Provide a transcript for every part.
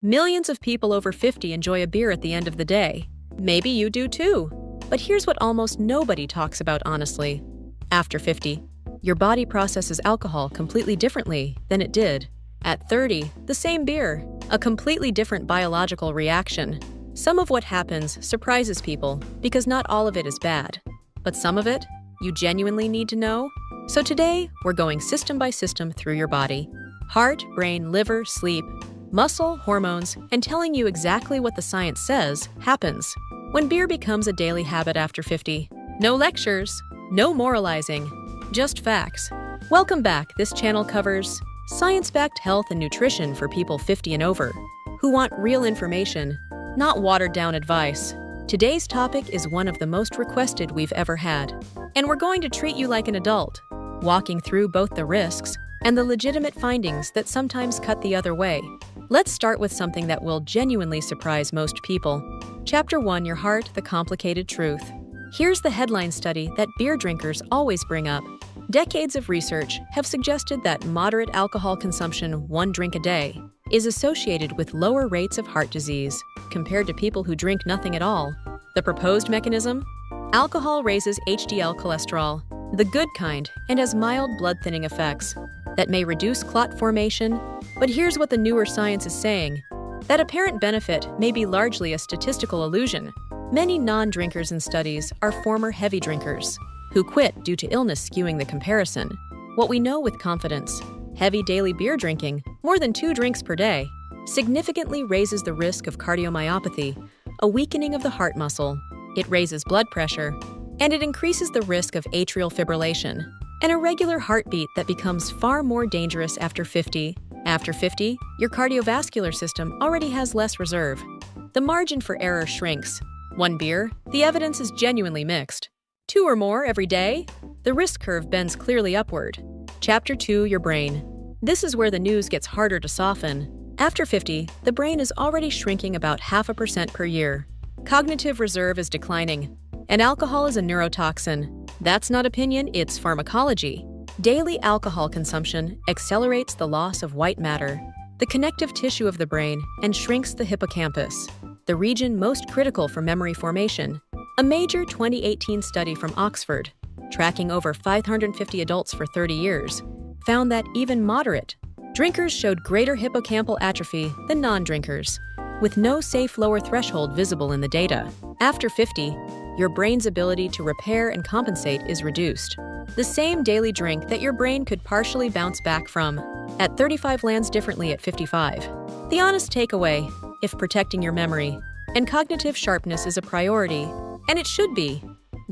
Millions of people over 50 enjoy a beer at the end of the day. Maybe you do too. But here's what almost nobody talks about honestly. After 50, your body processes alcohol completely differently than it did. At 30, the same beer, a completely different biological reaction. Some of what happens surprises people because not all of it is bad. But some of it, you genuinely need to know. So today, we're going system by system through your body. Heart, brain, liver, sleep, muscle, hormones, and telling you exactly what the science says happens when beer becomes a daily habit after 50. No lectures, no moralizing, just facts. Welcome back. This channel covers science-backed health and nutrition for people 50 and over who want real information, not watered-down advice. Today's topic is one of the most requested we've ever had, and we're going to treat you like an adult, walking through both the risks and the legitimate findings that sometimes cut the other way. Let's start with something that will genuinely surprise most people. Chapter 1, Your Heart, the Complicated Truth. Here's the headline study that beer drinkers always bring up. Decades of research have suggested that moderate alcohol consumption, 1 drink a day, is associated with lower rates of heart disease compared to people who drink nothing at all. The proposed mechanism? Alcohol raises HDL cholesterol, the good kind, and has mild blood-thinning effects that may reduce clot formation. But here's what the newer science is saying. That apparent benefit may be largely a statistical illusion. Many non-drinkers in studies are former heavy drinkers who quit due to illness skewing the comparison. What we know with confidence, heavy daily beer drinking, more than 2 drinks per day, significantly raises the risk of cardiomyopathy, a weakening of the heart muscle. It raises blood pressure, and it increases the risk of atrial fibrillation, an irregular heartbeat that becomes far more dangerous after 50. After 50, your cardiovascular system already has less reserve. The margin for error shrinks. 1 beer, the evidence is genuinely mixed. 2 or more every day, the risk curve bends clearly upward. Chapter 2, Your Brain. This is where the news gets harder to soften. After 50, the brain is already shrinking about 0.5% per year. Cognitive reserve is declining, and alcohol is a neurotoxin. That's not opinion, it's pharmacology. Daily alcohol consumption accelerates the loss of white matter, the connective tissue of the brain, and shrinks the hippocampus, the region most critical for memory formation. A major 2018 study from Oxford, tracking over 550 adults for 30 years, found that even moderate drinkers showed greater hippocampal atrophy than non-drinkers, with no safe lower threshold visible in the data. After 50, your brain's ability to repair and compensate is reduced. The same daily drink that your brain could partially bounce back from at 35 lands differently at 55. The honest takeaway, if protecting your memory and cognitive sharpness is a priority, and it should be,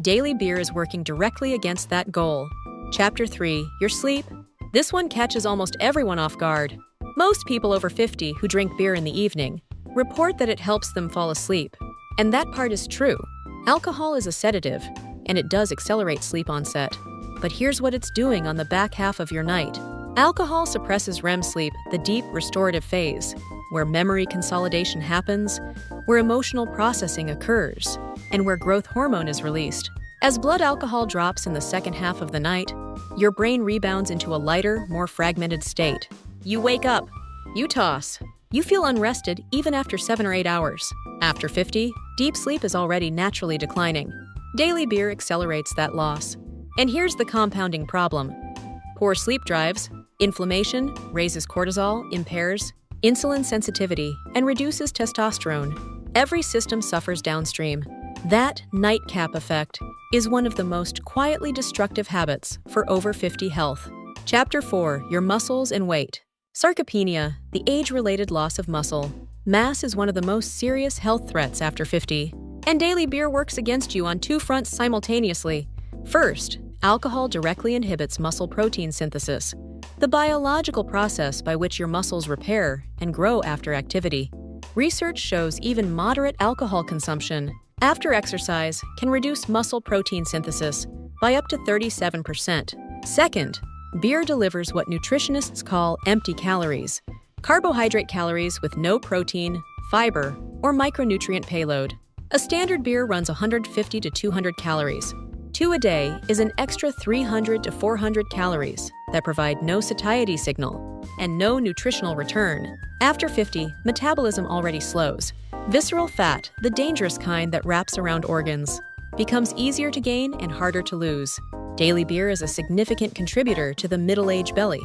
daily beer is working directly against that goal. Chapter 3, Your Sleep. This one catches almost everyone off guard. Most people over 50 who drink beer in the evening report that it helps them fall asleep. And that part is true. Alcohol is a sedative, and it does accelerate sleep onset. But here's what it's doing on the back half of your night. Alcohol suppresses REM sleep, the deep restorative phase, where memory consolidation happens, where emotional processing occurs, and where growth hormone is released. As blood alcohol drops in the second half of the night, your brain rebounds into a lighter, more fragmented state. You wake up, you toss, you feel unrested even after 7 or 8 hours. After 50, deep sleep is already naturally declining. Daily beer accelerates that loss. And here's the compounding problem. Poor sleep drives inflammation, raises cortisol, impairs insulin sensitivity, and reduces testosterone. Every system suffers downstream. That nightcap effect is one of the most quietly destructive habits for over 50 health. Chapter 4, Your Muscles and Weight. Sarcopenia, the age-related loss of muscle mass, is one of the most serious health threats after 50. And daily beer works against you on 2 fronts simultaneously. First, alcohol directly inhibits muscle protein synthesis, the biological process by which your muscles repair and grow after activity. Research shows even moderate alcohol consumption after exercise can reduce muscle protein synthesis by up to 37%. Second, beer delivers what nutritionists call empty calories, carbohydrate calories with no protein, fiber, or micronutrient payload. A standard beer runs 150 to 200 calories. 2 a day is an extra 300 to 400 calories that provide no satiety signal. and no nutritional return. After 50, metabolism already slows. Visceral fat, the dangerous kind that wraps around organs, becomes easier to gain and harder to lose. Daily beer is a significant contributor to the middle-aged belly.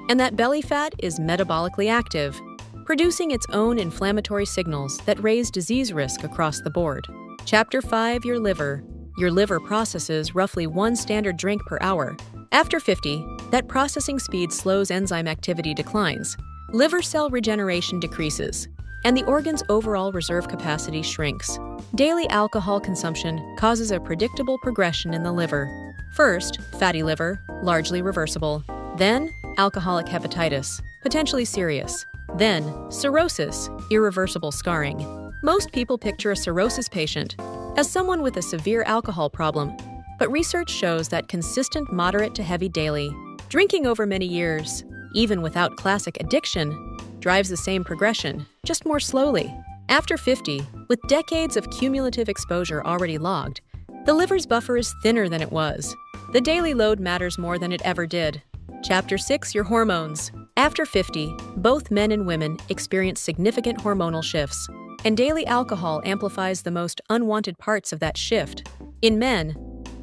And that belly fat is metabolically active, producing its own inflammatory signals that raise disease risk across the board. Chapter 5, Your liver. Your liver processes roughly 1 standard drink per hour. After 50, that processing speed slows, enzyme activity declines, liver cell regeneration decreases, and the organ's overall reserve capacity shrinks. Daily alcohol consumption causes a predictable progression in the liver. First, fatty liver, largely reversible. Then, alcoholic hepatitis, potentially serious. Then, cirrhosis, irreversible scarring. Most people picture a cirrhosis patient as someone with a severe alcohol problem, but research shows that consistent moderate to heavy daily drinking over many years, even without classic addiction, drives the same progression, just more slowly. After 50, with decades of cumulative exposure already logged, the liver's buffer is thinner than it was. The daily load matters more than it ever did. Chapter 6, Your hormones. After 50, both men and women experience significant hormonal shifts, and daily alcohol amplifies the most unwanted parts of that shift. In men,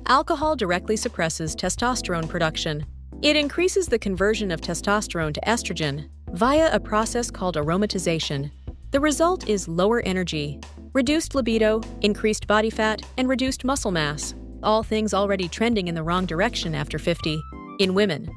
alcohol directly suppresses testosterone production. It increases the conversion of testosterone to estrogen via a process called aromatization. The result is lower energy, reduced libido, increased body fat, and reduced muscle mass, all things already trending in the wrong direction after 50. In women,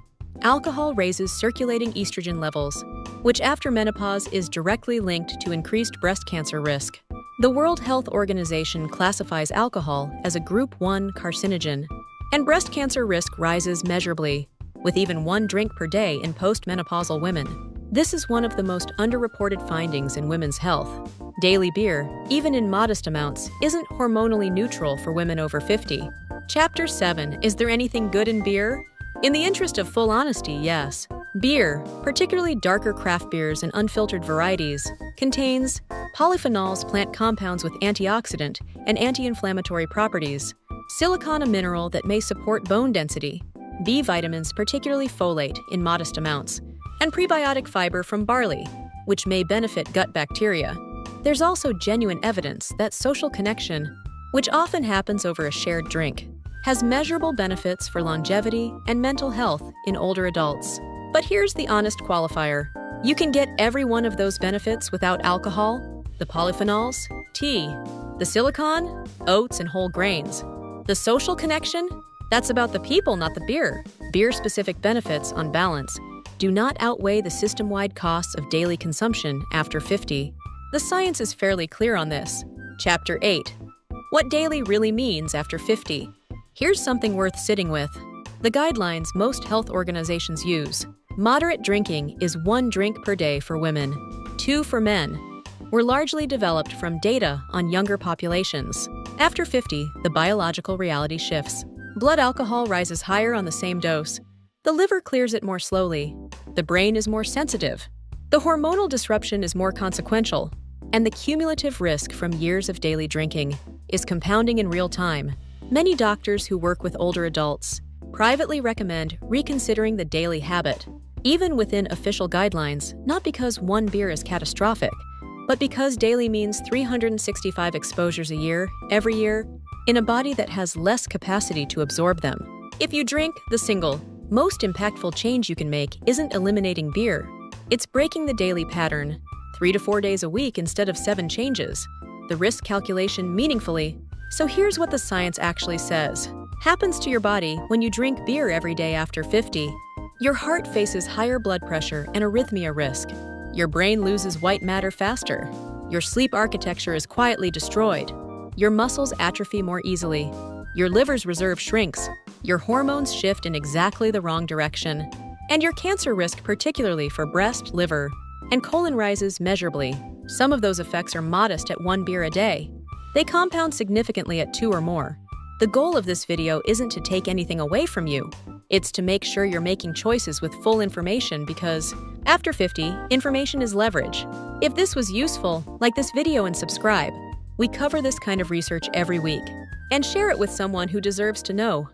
alcohol raises circulating estrogen levels, which after menopause is directly linked to increased breast cancer risk. The World Health Organization classifies alcohol as a Group 1 carcinogen, and breast cancer risk rises measurably, with even 1 drink per day in postmenopausal women. This is one of the most underreported findings in women's health. Daily beer, even in modest amounts, isn't hormonally neutral for women over 50. Chapter 7, Is there anything good in beer? In the interest of full honesty, yes. Beer, particularly darker craft beers and unfiltered varieties, contains polyphenols, plant compounds with antioxidant and anti-inflammatory properties, silicon, a mineral that may support bone density, B vitamins, particularly folate, in modest amounts, and prebiotic fiber from barley, which may benefit gut bacteria. There's also genuine evidence that social connection, which often happens over a shared drink, has measurable benefits for longevity and mental health in older adults. But here's the honest qualifier. You can get every one of those benefits without alcohol: the polyphenols, tea; the silicon, oats and whole grains; the social connection, that's about the people, not the beer. Beer-specific benefits, on balance, do not outweigh the system-wide costs of daily consumption after 50. The science is fairly clear on this. Chapter 8. What daily really means after 50. Here's something worth sitting with. The guidelines most health organizations use. Moderate drinking is 1 drink per day for women, 2 for men. Were largely developed from data on younger populations. After 50, the biological reality shifts. Blood alcohol rises higher on the same dose. The liver clears it more slowly. The brain is more sensitive. The hormonal disruption is more consequential. And the cumulative risk from years of daily drinking is compounding in real time. Many doctors who work with older adults privately recommend reconsidering the daily habit, even within official guidelines, not because 1 beer is catastrophic, but because daily means 365 exposures a year, every year, in a body that has less capacity to absorb them. If you drink the single, most impactful change you can make isn't eliminating beer. It's breaking the daily pattern, 3 to 4 days a week instead of 7 changes. The risk calculation meaningfully. So here's what the science actually says. Happens to your body when you drink beer every day after 50. Your heart faces higher blood pressure and arrhythmia risk. Your brain loses white matter faster. Your sleep architecture is quietly destroyed. Your muscles atrophy more easily. Your liver's reserve shrinks. Your hormones shift in exactly the wrong direction. And your cancer risk, particularly for breast, liver, and colon, rises measurably. Some of those effects are modest at 1 beer a day. They compound significantly at 2 or more. The goal of this video isn't to take anything away from you. It's to make sure you're making choices with full information, because after 50, information is leverage. If this was useful, like this video and subscribe. We cover this kind of research every week. And share it with someone who deserves to know.